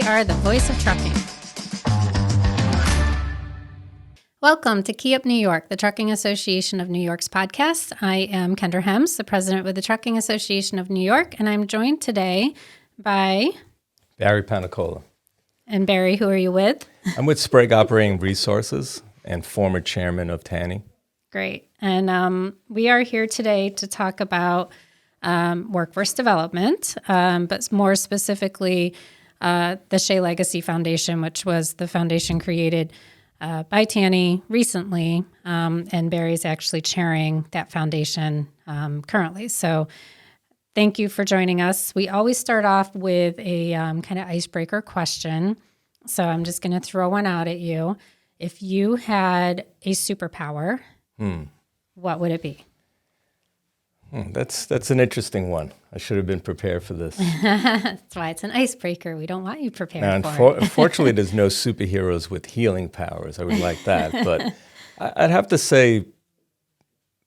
are the voice of trucking. Welcome to Key Up New York, the Trucking Association of New York's podcast. I am Kendra Hems, the president with the Trucking Association of New York, and I'm joined today by Barry Panicola. And Barry, who are you with? I'm with Sprague Operating Resources and former chairman of TANY. Great. And we are here today to talk about workforce development, but more specifically, the Shay Legacy Foundation, which was the foundation created by TANY recently, and Barry's actually chairing that foundation currently. So thank you for joining us. We always start off with a kind of icebreaker question. So I'm just going to throw one out at you. If you had a superpower, what would it be? That's an interesting one. I should have been prepared for this. That's why it's an icebreaker. We don't want you prepared Now, for it. Unfortunately, there's no superheroes with healing powers. I would like that. But I'd have to say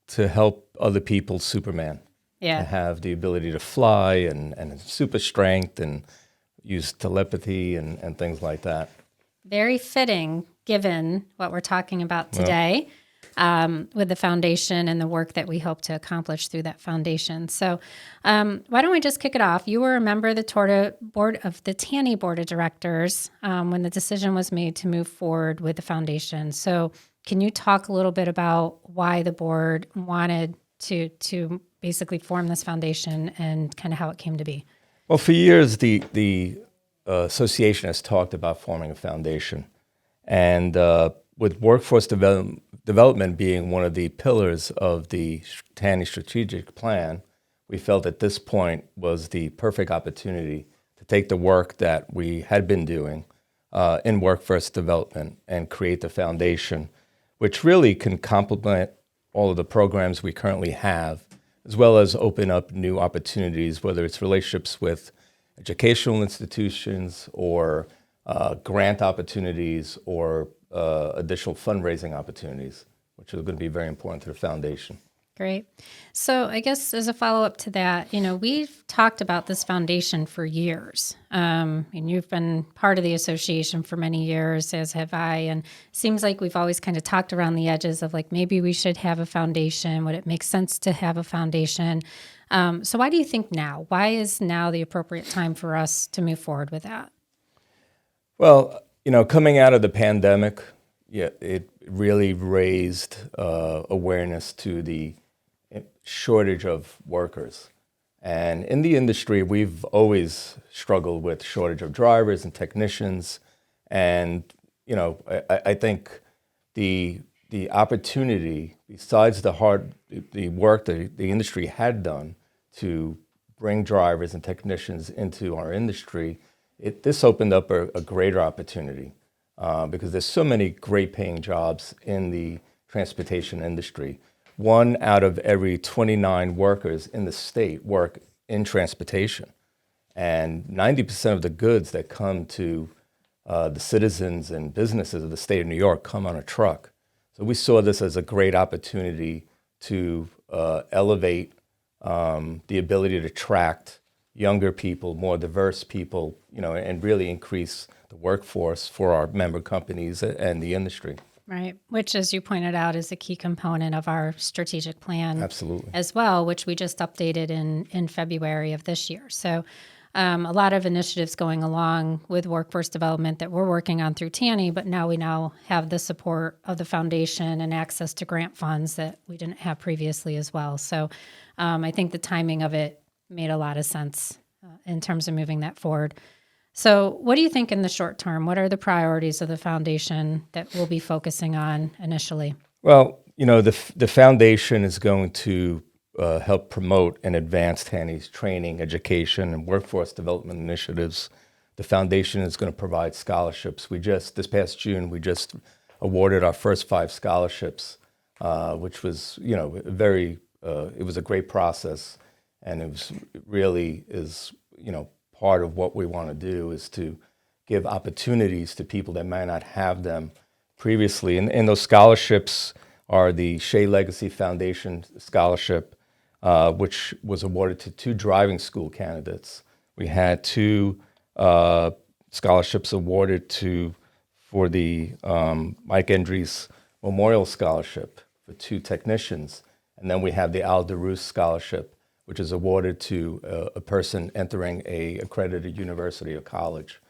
to help other people, Superman. Yeah. To have the ability to fly and super strength and use telepathy and things like that. Very fitting, given what we're talking about today. With the foundation and the work that we hope to accomplish through that foundation. So why don't we just kick it off? You were a member of the board of the TANY board of directors when the decision was made to move forward with the foundation. So can you talk a little bit about why the board wanted to basically form this foundation and kind of how it came to be? Well, for years, the association has talked about forming a foundation. And with workforce development being one of the pillars of the TANY strategic plan, we felt at this point was the perfect opportunity to take the work that we had been doing in workforce development and create the foundation, which really can complement all of the programs we currently have, as well as open up new opportunities, whether it's relationships with educational institutions or grant opportunities or additional fundraising opportunities, which are going to be very important to the foundation. Great. So I guess as a follow-up to that, we've talked about this foundation for years. And you've been part of the association for many years, as have I. And it seems like we've always kind of talked around the edges of like, maybe we should have a foundation. Would it make sense to have a foundation? So why do you think now? Why is now the appropriate time for us to move forward with that? Well, coming out of the pandemic, it really raised awareness to the shortage of workers. And in the industry, we've always struggled with shortage of drivers and technicians. And, I think the opportunity, besides the work that the industry had done to bring drivers and technicians into our industry, this opened up a greater opportunity because there's so many great paying jobs in the transportation industry. 1 out of every 29 workers in the state work in transportation. And 90% of the goods that come to the citizens and businesses of the state of New York come on a truck. So we saw this as a great opportunity to elevate the ability to attract younger people, more diverse people, and really increase the workforce for our member companies and the industry. Right, which, as you pointed out, is a key component of our strategic plan. Absolutely. As well, which we just updated in February of this year. So a lot of initiatives going along with workforce development that we're working on through TANY, but now we have the support of the foundation and access to grant funds that we didn't have previously as well. So I think the timing of it made a lot of sense in terms of moving that forward. So what do you think in the short term? What are the priorities of the foundation that we'll be focusing on initially? Well, the foundation is going to help promote and advance TANY's training, education, and workforce development initiatives. The foundation is going to provide scholarships. This past June, we just awarded our first 5 scholarships, which was, it was a great process. And it really is, part of what we want to do is to give opportunities to people that might not have them previously. And those scholarships are the Shay Legacy Foundation Scholarship, which was awarded to 2 driving school candidates. We had 2 scholarships awarded for the Mike Endries Memorial Scholarship for 2 technicians. And then we have the Al DeRoos Scholarship, which is awarded to a person entering a accredited university or college.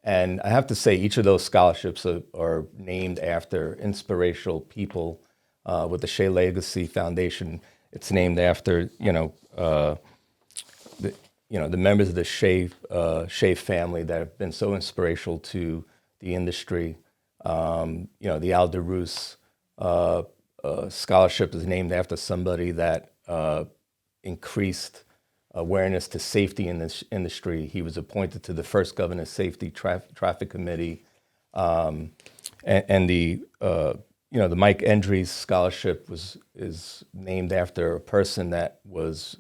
And I have to say, each of those scholarships are named after inspirational people with the Shay Legacy Foundation. It's named after, the members of the Shay family that have been so inspirational to the industry. The Al DeRoos scholarship is named after somebody that increased awareness to safety in this industry. He was appointed to the first Governor's Safety Traffic Committee, and the Mike Endries Scholarship is named after a person that was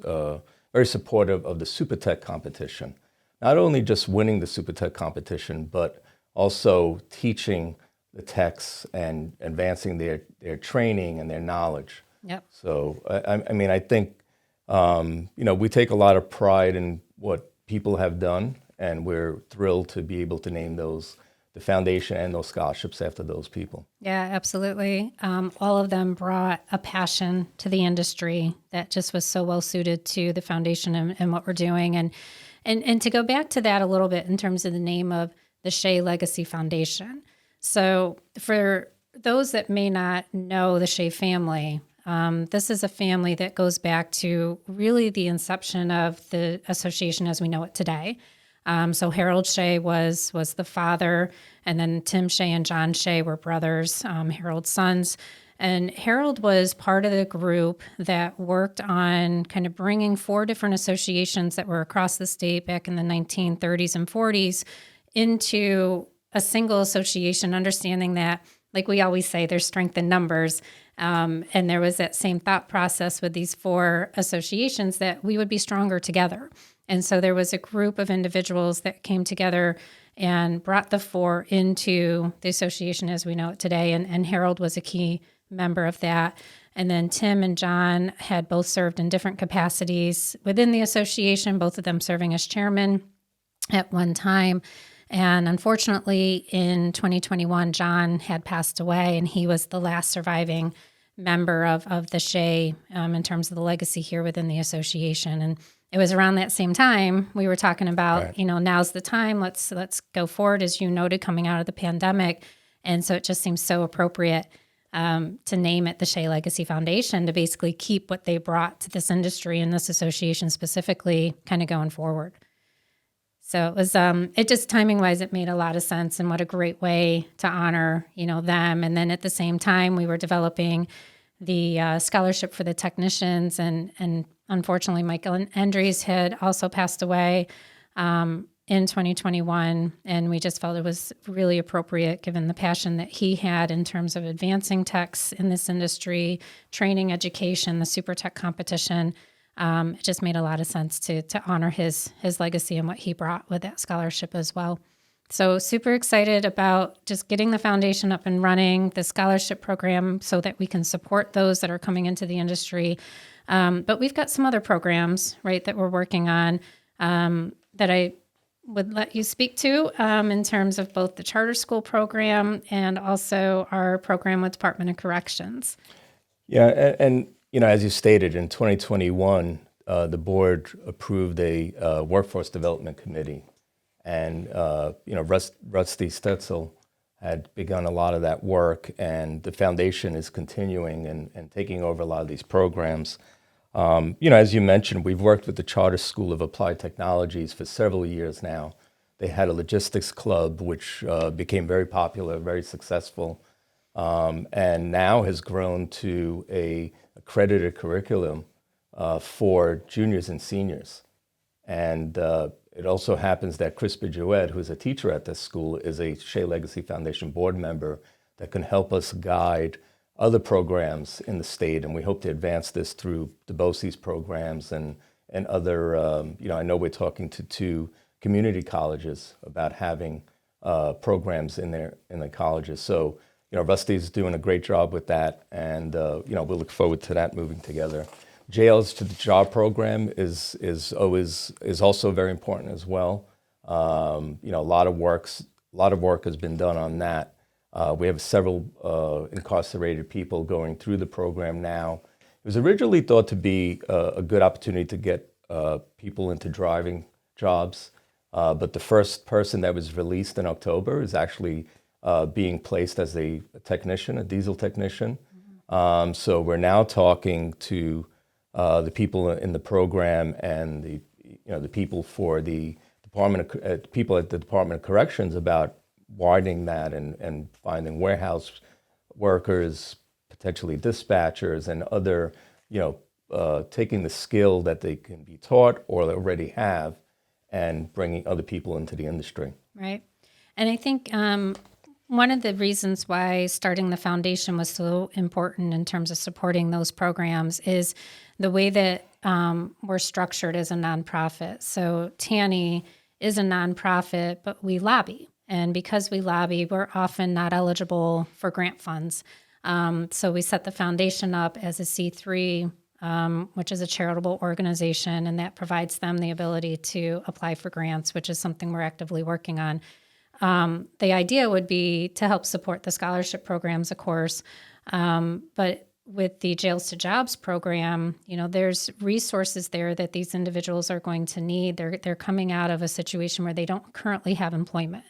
very supportive of the Super Tech competition. Not only just winning the Super Tech competition, but also teaching the techs and advancing their training and their knowledge. Yep. So I think we take a lot of pride in what people have done, and we're thrilled to be able to name the foundation and those scholarships after those people. Yeah, absolutely. All of them brought a passion to the industry that just was so well suited to the foundation and what we're doing. And to go back to that a little bit in terms of the name of the Shay Legacy Foundation. So for those that may not know the Shay family, this is a family that goes back to really the inception of the association as we know it today. So Harold Shay was the father, and then Tim Shay and John Shay were brothers, Harold's sons. And Harold was part of the group that worked on kind of bringing 4 different associations that were across the state back in the 1930s and 40s into a single association, understanding that, like we always say, there's strength in numbers. And there was that same thought process with these 4 associations that we would be stronger together. And so there was a group of individuals that came together and brought the 4 into the association as we know it today. And Harold was a key member of that. And then Tim and John had both served in different capacities within the association, both of them serving as chairman at one time. And unfortunately, in 2021, John had passed away, and he was the last surviving member of the Shay in terms of the legacy here within the association. And it was around that same time we were talking about, Right. Now's the time. Let's go forward, as you noted, coming out of the pandemic. And so it just seems so appropriate to name it the Shay Legacy Foundation to basically keep what they brought to this industry and this association specifically kind of going forward. So it was, it just timing wise, it made a lot of sense, and what a great way to honor, them. And then at the same time, we were developing the scholarship for the technicians, and unfortunately, Michael Endries had also passed away in 2021, and we just felt it was really appropriate given the passion that he had in terms of advancing techs in this industry, training, education, the Super Tech competition. It just made a lot of sense to honor his legacy and what he brought with that scholarship as well. So super excited about just getting the foundation up and running, the scholarship program, so that we can support those that are coming into the industry. But we've got some other programs, right, that we're working on that I would let you speak to in terms of both the charter school program and also our program with Department of Corrections. Yeah, and as you stated, in 2021, the board approved a workforce development committee, and Rusty Stetzel had begun a lot of that work, and the foundation is continuing and taking over a lot of these programs. As you mentioned, we've worked with the Charter School of Applied Technologies for several years now. They had a logistics club, which became very popular, very successful, and now has grown to a accredited curriculum for juniors and seniors. And it also happens that Chris Bidouet, who's a teacher at this school, is a Shay Legacy Foundation board member that can help us guide other programs in the state. And we hope to advance this through DeBosie's programs and other, I know we're talking to 2 community colleges about having programs in the colleges. So, Rusty's doing a great job with that, and we look forward to that moving together. JL's to the Job program is also very important as well. A lot of work has been done on that. We have several incarcerated people going through the program now. It was originally thought to be a good opportunity to get people into driving jobs, but the first person that was released in October is actually being placed as a technician, a diesel technician. So we're now talking to the people in the program and the people for the people at the Department of Corrections about widening that and finding warehouse workers, potentially dispatchers, and other, taking the skill that they can be taught or they already have and bringing other people into the industry. Right. And I think one of the reasons why starting the foundation was so important in terms of supporting those programs is the way that we're structured as a nonprofit. So TANY is a nonprofit, but we lobby. And because we lobby, we're often not eligible for grant funds. So we set the foundation up as a C3, which is a charitable organization, and that provides them the ability to apply for grants, which is something we're actively working on. The idea would be to help support the scholarship programs, of course, but with the Jails to Jobs program, there's resources there that these individuals are going to need. They're coming out of a situation where they don't currently have employment.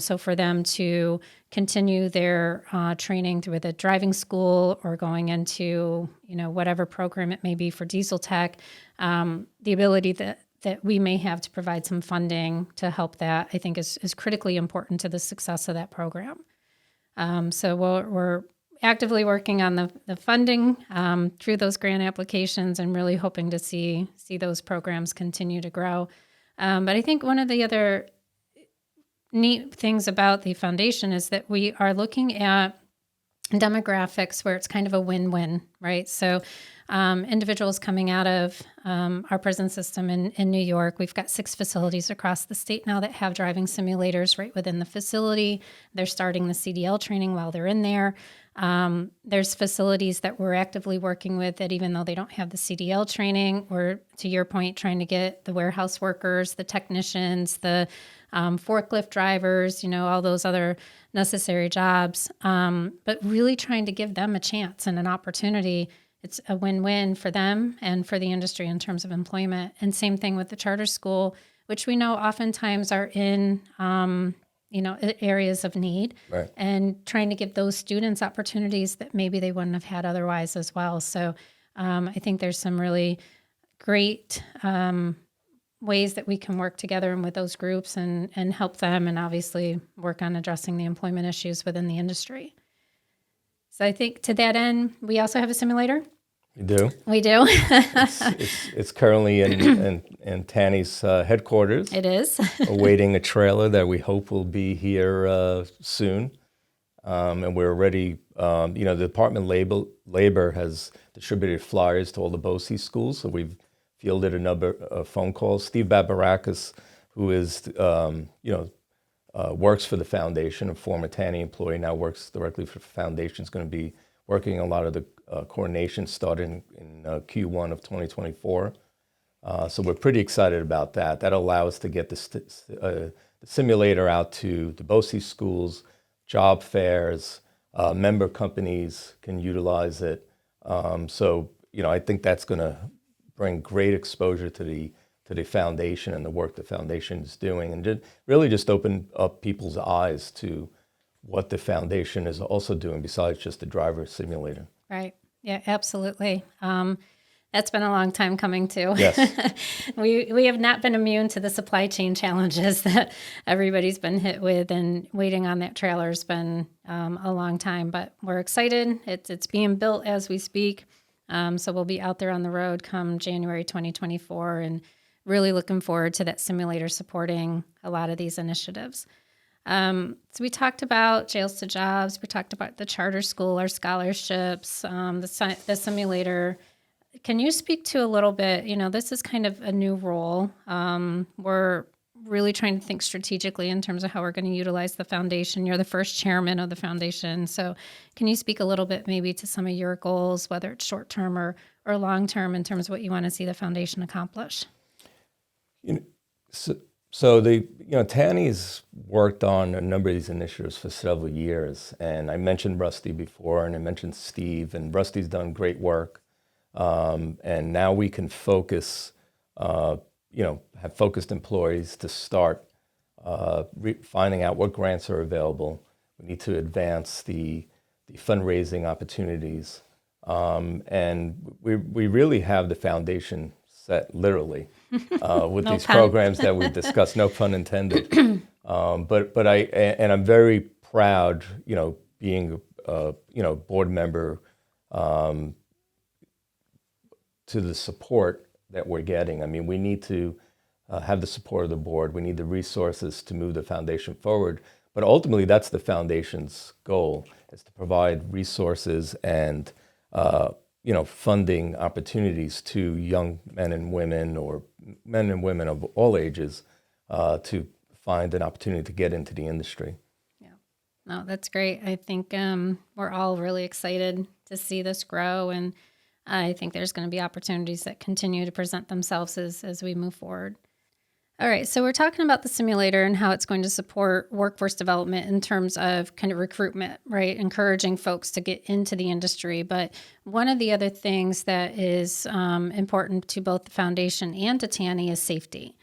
So for them to continue their training through the driving school or going into, whatever program it may be for diesel tech, the ability that we may have to provide some funding to help that, I think is critically important to the success of that program. So we're actively working on the funding through those grant applications and really hoping to see those programs continue to grow. But I think one of the other neat things about the foundation is that we are looking at demographics where it's kind of a win-win, right? So individuals coming out of our prison system in New York, we've got 6 facilities across the state now that have driving simulators right within the facility. They're starting the CDL training while they're in there. There's facilities that we're actively working with that even though they don't have the CDL training, we're, to your point, trying to get the warehouse workers, the technicians, the forklift drivers, all those other necessary jobs, but really trying to give them a chance and an opportunity. It's a win-win for them and for the industry in terms of employment. And same thing with the charter school, which we know oftentimes are in areas of need, Right. and trying to give those students opportunities that maybe they wouldn't have had otherwise as well. So I think there's some really great ways that we can work together and with those groups and help them and obviously work on addressing the employment issues within the industry. So I think to that end, we also have a simulator. You do? We do. It's currently in Tanny's headquarters. It is. Awaiting a trailer that we hope will be here soon. And we're already, the Department of Labor has distributed flyers to all the BOCES schools. So we've fielded a number of phone calls. Steve Babarakis, who is, works for the foundation, a former TANY employee, now works directly for the foundation, is going to be working a lot of the coordination starting in Q1 of 2024. So we're pretty excited about that. That'll allow us to get the simulator out to the BOCES schools, job fairs, member companies can utilize it. I think that's going to bring great exposure to the foundation and the work the foundation is doing, and really just open up people's eyes to what the foundation is also doing besides just the driver simulator. Right. Yeah, absolutely. That's been a long time coming too. Yes. We have not been immune to the supply chain challenges that everybody's been hit with, and waiting on that trailer has been a long time, but we're excited. It's being built as we speak. So we'll be out there on the road come January 2024 and really looking forward to that simulator supporting a lot of these initiatives. So we talked about Jails to Jobs. We talked about the charter school, our scholarships, the simulator. Can you speak to a little bit, this is kind of a new role. We're really trying to think strategically in terms of how we're going to utilize the foundation. You're the first chairman of the foundation. So can you speak a little bit maybe to some of your goals, whether it's short-term or long-term, in terms of what you want to see the foundation accomplish? So TANY's worked on a number of these initiatives for several years, and I mentioned Rusty before, and I mentioned Steve, and Rusty's done great work. And now we can focus, have focused employees to start finding out what grants are available. We need to advance the fundraising opportunities, and we really have the foundation set, literally, with No these pun. programs that we've discussed. No pun intended. I'm very proud, being board member, to the support that we're getting. I mean, we need to have the support of the board. We need the resources to move the foundation forward. But ultimately, that's the foundation's goal, is to provide resources and funding opportunities to young men and women, or men and women of all ages, to find an opportunity to get into the industry. Yeah, no, that's great. I think we're all really excited to see this grow, and I think there's going to be opportunities that continue to present themselves as we move forward. All right, so we're talking about the simulator and how it's going to support workforce development in terms of kind of recruitment, right? Encouraging folks to get into the industry. But one of the other things that is important to both the foundation and to TANY is safety.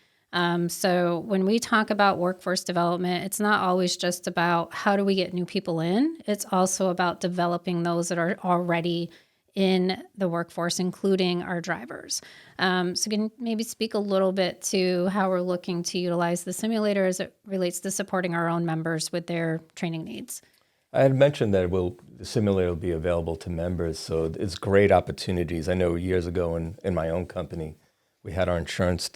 So when we talk about workforce development, it's not always just about how do we get new people in. It's also about developing those that are already in the workforce, including our drivers. So can you maybe speak a little bit to how we're looking to utilize the simulator as it relates to supporting our own members with their training needs? I had mentioned that the simulator will be available to members, so it's great opportunities. I know years ago in my own company, we had our insurance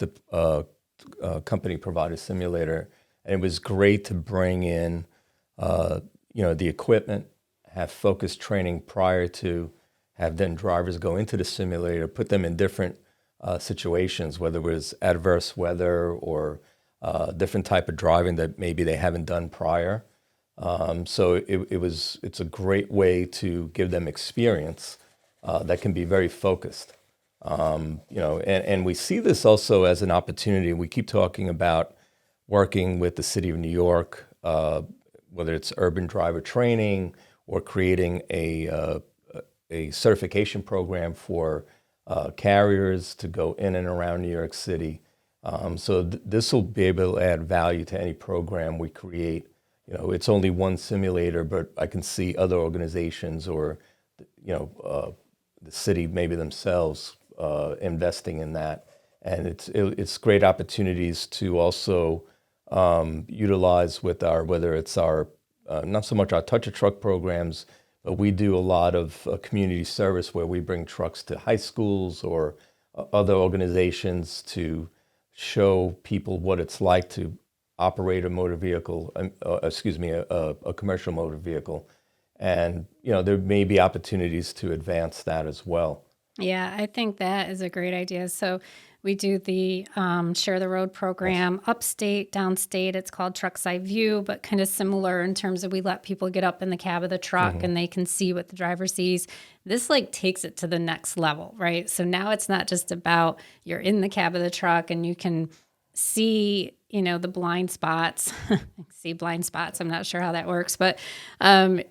company provide a simulator, and it was great to bring in, the equipment, have focused training prior to, have then drivers go into the simulator, put them in different situations, whether it was adverse weather or different type of driving that maybe they haven't done prior. So it's a great way to give them experience that can be very focused. And we see this also as an opportunity. We keep talking about working with the city of New York, whether it's urban driver training or creating a certification program for carriers to go in and around New York City. So this will be able to add value to any program we create. It's only one simulator, but I can see other organizations or, the city maybe themselves investing in that. And it's great opportunities to also utilize with whether it's our, not so much our Touch a Truck programs, but we do a lot of community service where we bring trucks to high schools or other organizations to show people what it's like to operate a motor vehicle, a commercial motor vehicle. And, there may be opportunities to advance that as well. Yeah, I think that is a great idea. So we do the Share the Road program upstate, downstate. It's called Truckside View, but kind of similar in terms of we let people get up in the cab of the truck and they can see what the driver sees. This takes it to the next level, right? So now it's not just about you're in the cab of the truck and you can see, the blind spots. See blind spots. I'm not sure how that works, but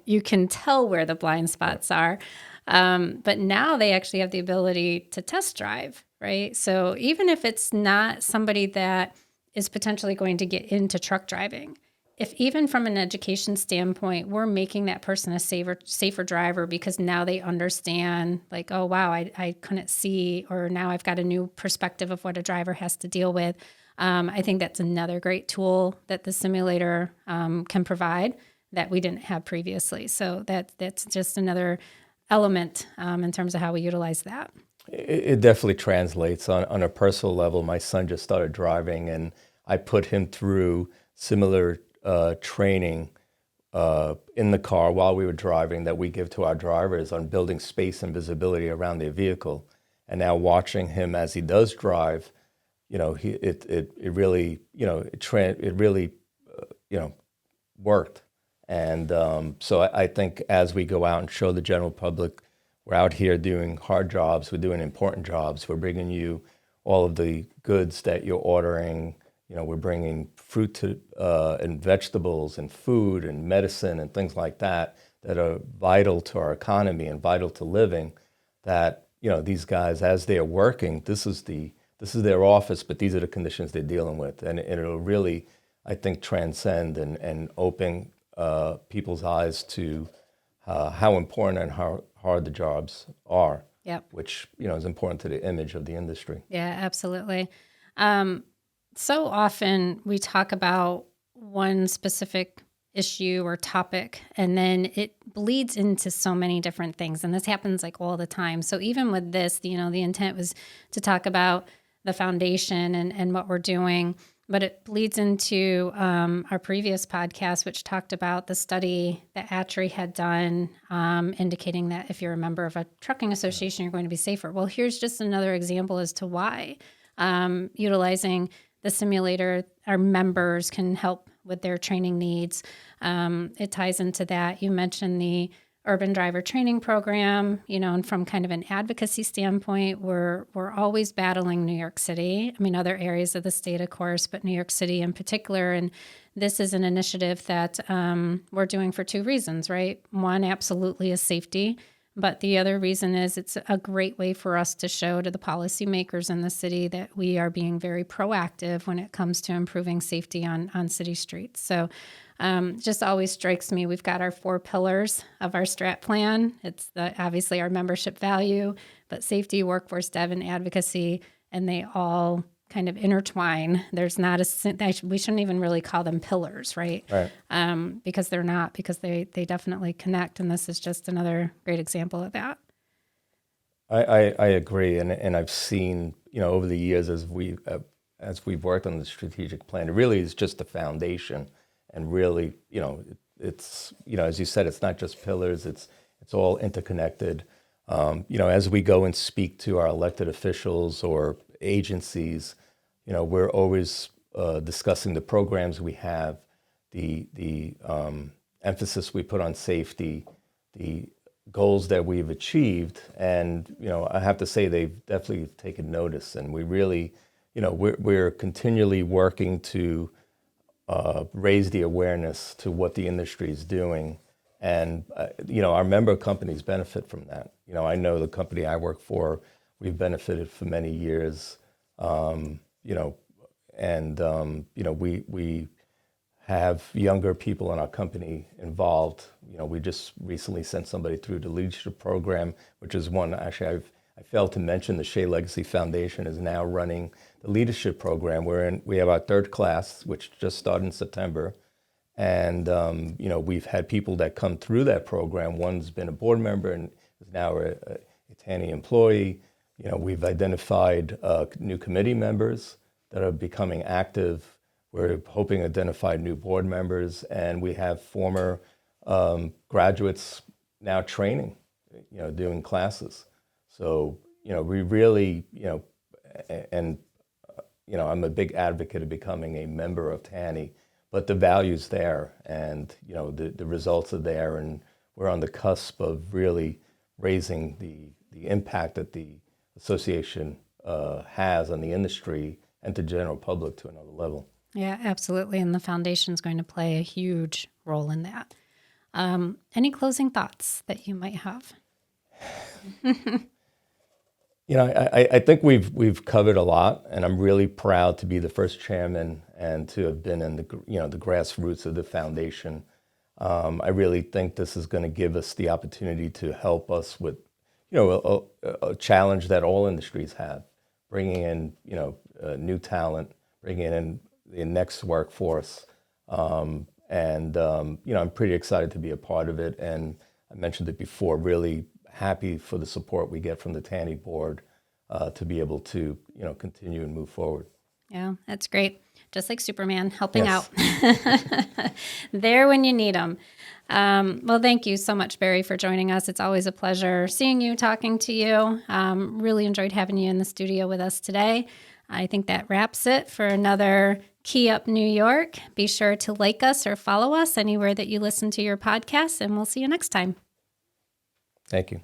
you can tell where the blind spots are. But now they actually have the ability to test drive, right? So even if it's not somebody that is potentially going to get into truck driving, if even from an education standpoint, we're making that person a safer driver because now they understand oh, wow, I couldn't see, or now I've got a new perspective of what a driver has to deal with. I think that's another great tool that the simulator can provide that we didn't have previously. So that's just another element in terms of how we utilize that. It definitely translates on a personal level. My son just started driving, and I put him through similar training in the car while we were driving that we give to our drivers on building space and visibility around their vehicle. And now watching him as he does drive, it really worked. And so I think as we go out and show the general public, we're out here doing hard jobs, we're doing important jobs, we're bringing you all of the goods that you're ordering, We're bringing fruit to and vegetables and food and medicine and things like that are vital to our economy and vital to living. That these guys, as they are working, this is their office, but these are the conditions they're dealing with, and it'll really, I think, transcend and open people's eyes to how important and how hard the jobs are. Yep. Which is important to the image of the industry. Yeah, absolutely. So often we talk about one specific issue or topic, and then it bleeds into so many different things. And this happens like all the time. So even with this, the intent was to talk about the foundation and what we're doing, but it bleeds into our previous podcast, which talked about the study that ATRI had done, indicating that if you're a member of a trucking association, you're going to be safer. Well, here's just another example as to why utilizing the simulator, our members can help with their training needs. It ties into that. You mentioned the urban driver training program, and from kind of an advocacy standpoint, we're always battling New York City. I mean, other areas of the state, of course, but New York City in particular. And this is an initiative that we're doing for two reasons, right? One, absolutely is safety. But the other reason is it's a great way for us to show to the policymakers in the city that we are being very proactive when it comes to improving safety on city streets. So just always strikes me, we've got our 4 pillars of our strat plan. It's obviously our membership value, but safety, workforce, dev, and advocacy, and they all kind of intertwine. There's not we shouldn't even really call them pillars, right? Right. Because they're not, because they definitely connect. And this is just another great example of that. I agree. And I've seen, over the years as we've worked on the strategic plan, it really is just the foundation. And really, it's, as you said, it's not just pillars, it's all interconnected. As we go and speak to our elected officials or agencies, we're always discussing the programs we have, the emphasis we put on safety, the goals that we've achieved, and I have to say they've definitely taken notice, and we really, we're continually working to raise the awareness to what the industry is doing, and our member companies benefit from that. I know the company I work for, we've benefited for many years, we have younger people in our company involved. We just recently sent somebody through the leadership program, which is one, actually, I failed to mention the Shay Legacy Foundation is now running the leadership program. We have our 3rd class, which just started in September. And, we've had people that come through that program. One's been a board member and is now a TANY employee. We've identified new committee members that are becoming active. We're hoping to identify new board members, and we have former graduates now training, doing classes. So, we really, I'm a big advocate of becoming a member of TANY, but the value's there, and, the results are there, and we're on the cusp of really raising the impact that the association has on the industry and the general public to another level. Yeah, absolutely. And the foundation is going to play a huge role in that. Any closing thoughts that you might have? I think we've covered a lot, and I'm really proud to be the first chairman and to have been in the grassroots of the foundation. I really think this is going to give us the opportunity to help us with, a challenge that all industries have, bringing in, new talent, bringing in the next workforce. I'm pretty excited to be a part of it. And I mentioned it before, really happy for the support we get from the TANY board to be able to, continue and move forward. Yeah, that's great. Just like Superman, helping Yes. out. There when you need them. Well, thank you so much, Barry, for joining us. It's always a pleasure seeing you, talking to you. Really enjoyed having you in the studio with us today. I think that wraps it for another Key Up New York. Be sure to like us or follow us anywhere that you listen to your podcasts, and we'll see you next time. Thank you.